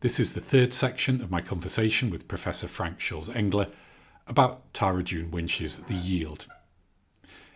This is the third section of my conversation with Professor Frank Schulze-Engler about Tara June Winch's The Yield.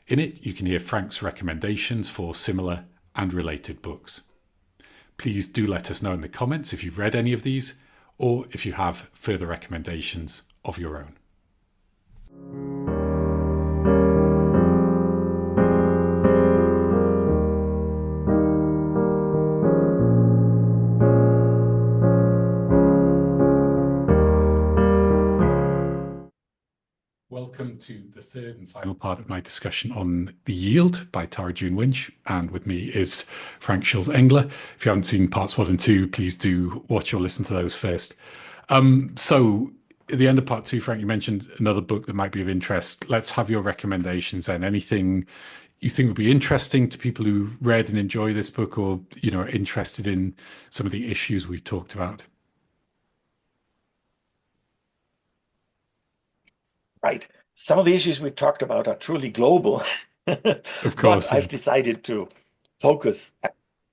In it, you can hear Frank's recommendations for similar and related books. Please do let us know in the comments if you've read any of these, or if you have further recommendations of your own. Welcome to the third and final part of my discussion on The Yield by Tara June Winch. And with me is Frank Schulze-Engler. If you haven't seen parts 1 and 2, please do watch or listen to those first. So at the end of part 2, Frank, you mentioned another book that might be of interest. Let's have your recommendations then. Anything you think would be interesting to people who read and enjoy this book, or, are interested in some of the issues we've talked about? Right. Some of the issues we talked about are truly global, Of but course, yeah. I've decided to focus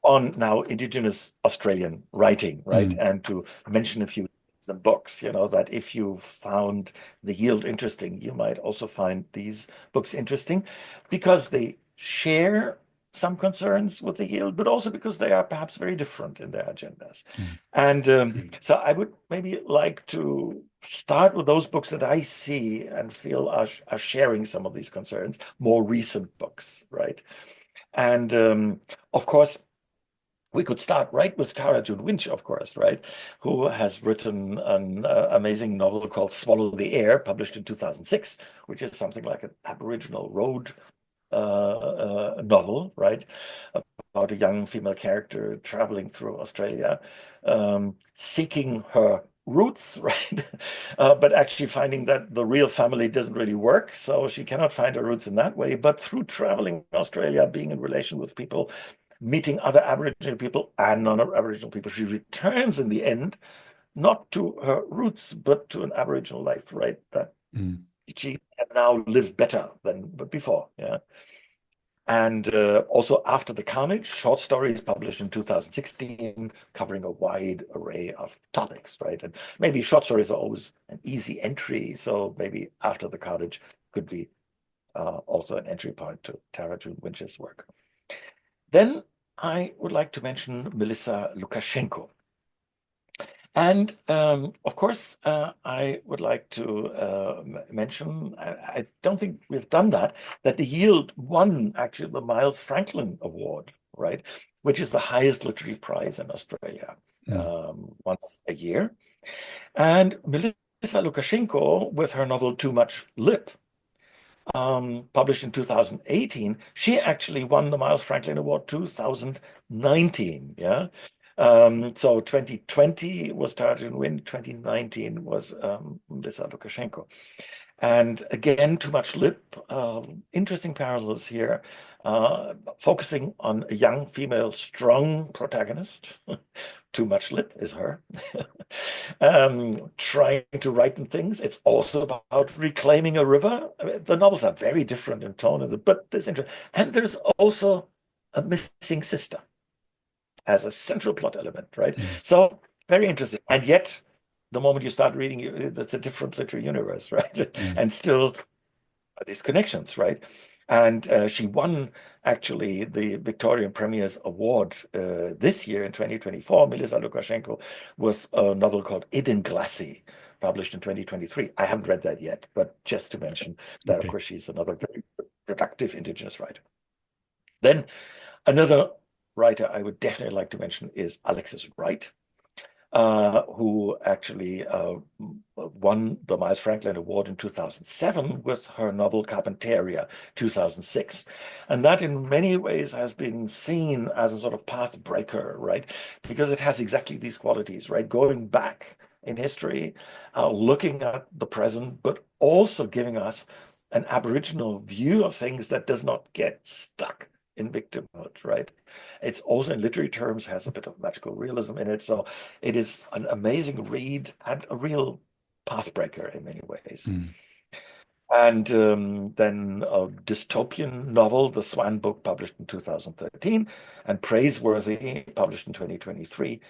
on now Indigenous Australian writing, right? Mm, And to mention a few some books, that if you found The Yield interesting, you might also find these books interesting because they share some concerns with The Yield, but also because they are perhaps very different in their agendas. mm, And so I would maybe like to start with those books that I see and feel are sharing some of these concerns, more recent books, right? And of course, we could start right with Tara June Winch, of course, right? Who has written an amazing novel called Swallow the Air, published in 2006, which is something like an Aboriginal road novel, right? About a young female character traveling through Australia, seeking her roots, right? But actually finding that the real family doesn't really work. So she cannot find her roots in that way. But through traveling Australia, being in relation with people, meeting other Aboriginal people and non-Aboriginal people, she returns in the end, not to her roots, but to an Aboriginal life, right? That mm. she can now live better than before. Yeah. And also After the Carnage, short stories published in 2016, covering a wide array of topics, right? And maybe short stories are always an easy entry, so maybe After the Carnage could be also an entry point to Tara June Winch's work. Then I would like to mention Melissa Lukashenko. And of course, I would like to mention, I don't think we've done that The Yield won actually the Miles Franklin Award, right? Which is the highest literary prize in Australia, Mm. once a year. And Melissa Lukashenko, with her novel Too Much Lip, published in 2018, she actually won the Miles Franklin Award 2019. Yeah. So 2020 was Tara June Winch, 2019 was Melissa Lukashenko. And again, Too Much Lip, interesting parallels here, focusing on a young female strong protagonist. Too Much Lip is her. Trying to righten things. It's also about reclaiming a river. I mean, the novels are very different in tone, but there's interest. And there's also a missing sister as a central plot element, right? Mm. So very interesting. And yet, the moment you start reading, it's a different literary universe, right? Mm. And still these connections, right? And she won actually the Victorian Premier's Award this year in 2024, Melissa Lukashenko, with a novel called Eden Glassy, published in 2023. I haven't read that yet, but just to mention that, of Okay. course, she's another very productive Indigenous writer. Then another writer I would definitely like to mention is Alexis Wright, who actually won the Miles Franklin Award in 2007 with her novel Carpentaria, 2006. And that in many ways has been seen as a sort of path breaker, right? Because it has exactly these qualities, right? Going back in history, looking at the present, but also giving us an Aboriginal view of things that does not get stuck in victimhood, right? It's also in literary terms has a bit of magical realism in it. So it is an amazing read and a real pathbreaker in many ways. Mm. And then a dystopian novel, The Swan Book, published in 2013, and Praiseworthy, published in 2023.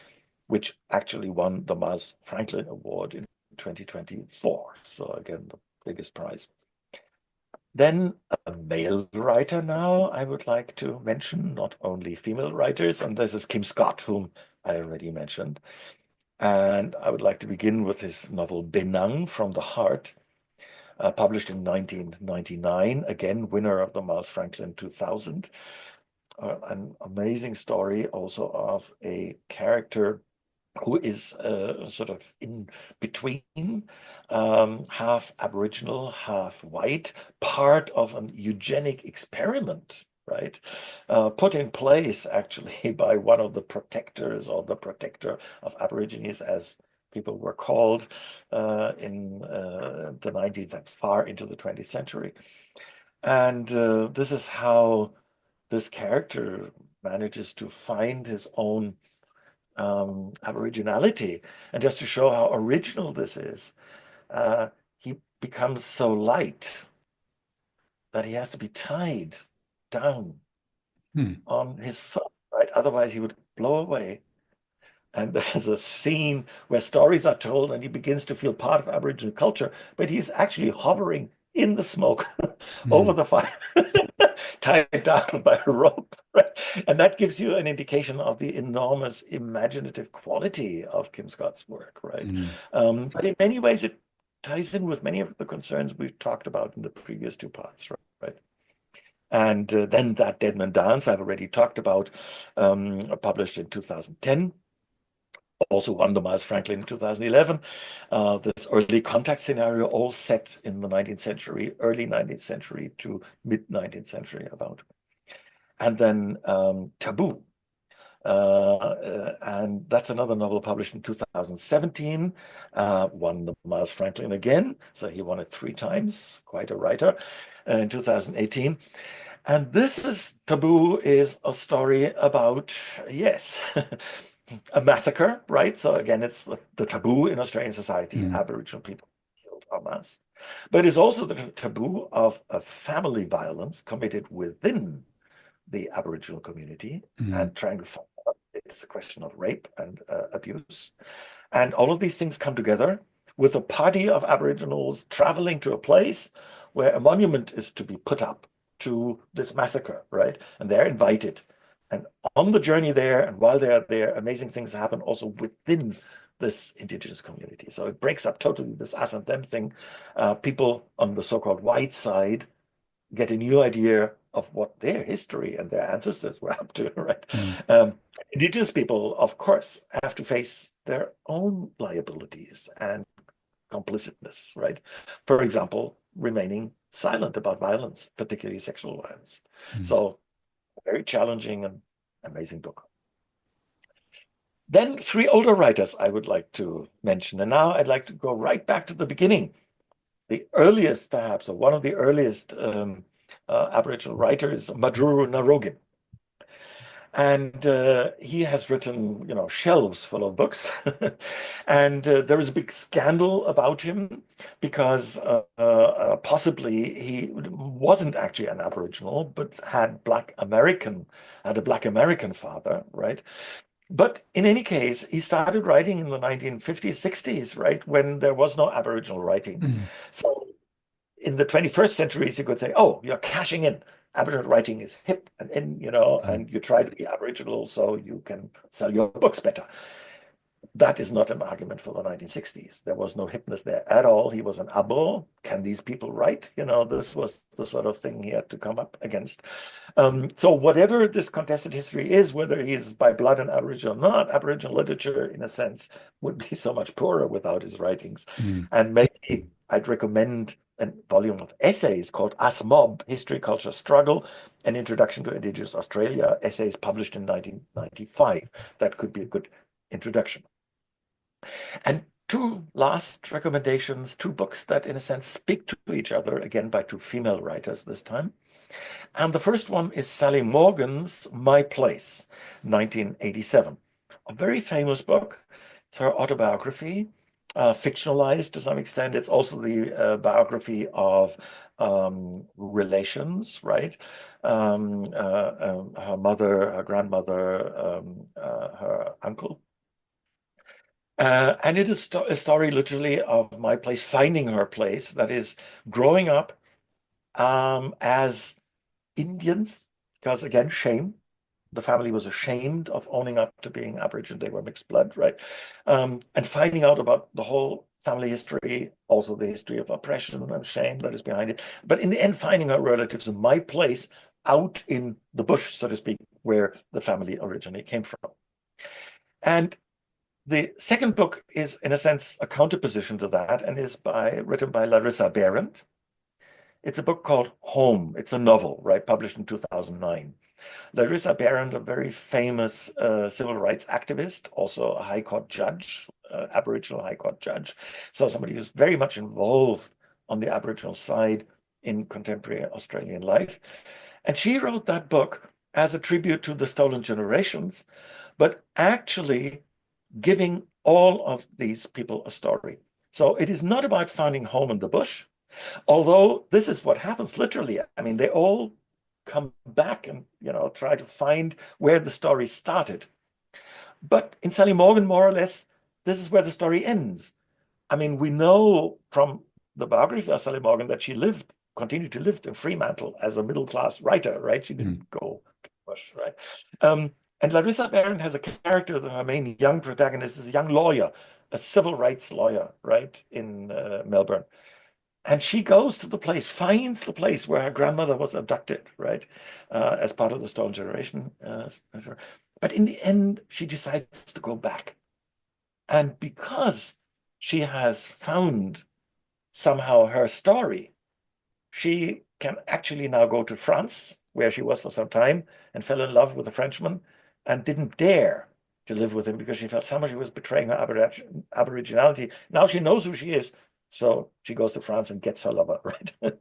which actually won the Miles Franklin Award in 2024. So again, the biggest prize. Then a male writer now I would like to mention, not only female writers, and this is Kim Scott, whom I already mentioned. And I would like to begin with his novel Benang from the Heart, published in 1999, again, winner of the Miles Franklin 2000. An amazing story also of a character who is sort of in between, half Aboriginal, half white, part of an eugenic experiment, right? Put in place actually by one of the protectors, or the protector of Aborigines, as people were called in the 19th and far into the 20th century. And this is how this character manages to find his own aboriginality. And just to show how original this is, he becomes so light that he has to be tied down on his foot, right? Otherwise he would blow away. And there's a scene where stories are told and he begins to feel part of Aboriginal culture, but he's actually hovering in the smoke over the fire, tied down by a rope, right? And that gives you an indication of the enormous imaginative quality of Kim Scott's work, right? But in many ways, it ties in with many of the concerns we've talked about in the previous two parts, right? And then That Dead Man Dance, I've already talked about, published in 2010. Also won the Miles Franklin in 2011. This early contact scenario, all set in the 19th century, early 19th century to mid 19th century about. And then Taboo. And that's another novel published in 2017, won the Miles Franklin again. So he won it 3 times, quite a writer, in 2018. And Taboo is a story about, yes, a massacre, right? So again, it's the taboo in Australian society, Aboriginal people killed en masse. But it's also the taboo of a family violence committed within the Aboriginal community, and trying to find out, it's a question of rape and abuse. And all of these things come together with a party of Aboriginals traveling to a place where a monument is to be put up to this massacre, right? And they're invited. And on the journey there, and while they're there, amazing things happen also within this indigenous community. So it breaks up totally this us and them thing. People on the so-called white side get a new idea of what their history and their ancestors were up to, right? Indigenous people, of course, have to face their own liabilities and complicitness, right? For example, remaining silent about violence, particularly sexual violence. So very challenging and amazing book. Then 3 older writers I would like to mention. And now I'd like to go right back to the beginning. The earliest, perhaps, or one of the earliest Aboriginal writers, Madruru Narogin. And he has written, shelves full of books. And there was a big scandal about him because possibly he wasn't actually an Aboriginal, but had a Black American father, right? But in any case, he started writing in the 1950s, 60s, right, when there was no Aboriginal writing. So in the 21st centuries, you could say, oh, you're cashing in. Aboriginal writing is hip and in, and you try to be Aboriginal so you can sell your books better. That is not an argument for the 1960s. There was no hipness there at all. He was an abo. Can these people write? This was the sort of thing he had to come up against. So whatever this contested history is, whether he's by blood an Aboriginal or not, Aboriginal literature, in a sense, would be so much poorer without his writings. And maybe I'd recommend a volume of essays called Us Mob, History, Culture, Struggle, An Introduction to Indigenous Australia, essays published in 1995. That could be a good introduction. And 2 last recommendations, 2 books that in a sense speak to each other, again by 2 female writers this time. And the first one is Sally Morgan's My Place, 1987. A very famous book. It's her autobiography, fictionalized to some extent. It's also the biography of relations, right? Her mother, her grandmother, her uncle. And it is a story literally of my place, finding her place, that is growing up as Indians, because again, shame. The family was ashamed of owning up to being Aboriginal. They were mixed blood, right? And finding out about the whole family history, also the history of oppression and shame that is behind it. But in the end, finding our relatives in my place out in the bush, so to speak, where the family originally came from. And the second book is, in a sense, a counterposition to that and is written by Larissa Behrendt. It's a book called Home. It's a novel, right, published in 2009. Larissa Behrendt, a very famous civil rights activist, also a High Court judge, Aboriginal High Court judge. So somebody who's very much involved on the Aboriginal side in contemporary Australian life. And she wrote that book as a tribute to the stolen generations, but actually giving all of these people a story. So it is not about finding home in the bush, although this is what happens literally. I mean, they all come back and, try to find where the story started. But in Sally Morgan, more or less, this is where the story ends. I mean, we know from the biography of Sally Morgan that she continued to live in Fremantle as a middle-class writer, right? She didn't go to Bush, right? And Larissa Behrendt has a character, her main young protagonist is a young lawyer, a civil rights lawyer, right, in Melbourne. And she goes to the place, finds the place where her grandmother was abducted, right, as part of the Stolen Generation. But in the end, she decides to go back. And because she has found somehow her story, she can actually now go to France, where she was for some time, and fell in love with a Frenchman and didn't dare to live with him because she felt somehow she was betraying her aboriginality. Now she knows who she is, so she goes to France and gets her lover, right?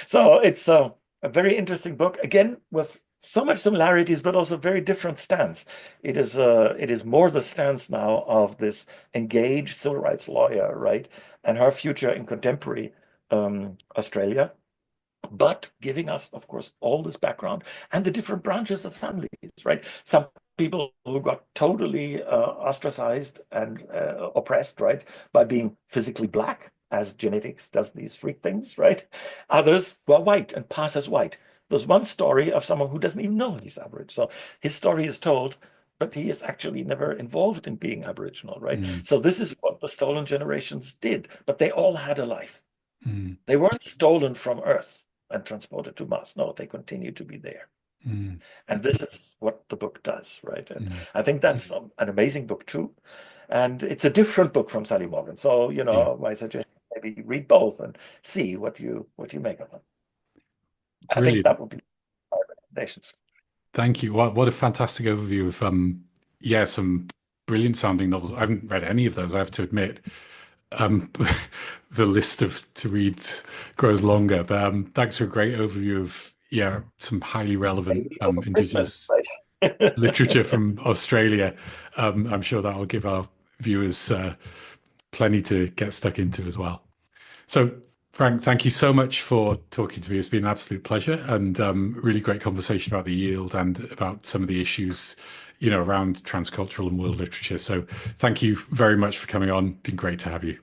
So it's a very interesting book, again, with so much similarities, but also very different stance. It is more the stance now of this engaged civil rights lawyer, right? And her future in contemporary Australia, but giving us, of course, all this background and the different branches of families, right? Some people who got totally ostracized and oppressed, right, by being physically black, as genetics does these freak things, right? Others were white and pass as white. There's one story of someone who doesn't even know he's Aboriginal. So his story is told, but he is actually never involved in being Aboriginal, right? So this is what the stolen generations did, but they all had a life. They weren't stolen from Earth and transported to Mars. No, they continue to be there. And this is what the book does, right? And I think that's an amazing book too. And it's a different book from Sally Morgan. So, my suggestion, maybe read both and see what you make of them. I think Brilliant. that would be my recommendations. Thank you. What a fantastic overview of yeah, some brilliant sounding novels. I haven't read any of those, I have to admit. Um, the list of to read grows longer, but thanks for a great overview of some highly relevant Maybe over Christmas, Indigenous right? literature from Australia. I'm sure that will give our viewers plenty to get stuck into as well. So, Frank, thank you so much for talking to me. It's been an absolute pleasure and really great conversation about the yield and about some of the issues, around transcultural and world literature. So, thank you very much for coming on. Been great to have you.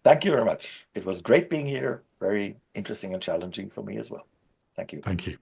Thank you very much. It was great being here. Very interesting and challenging for me as well. Thank you. Thank you.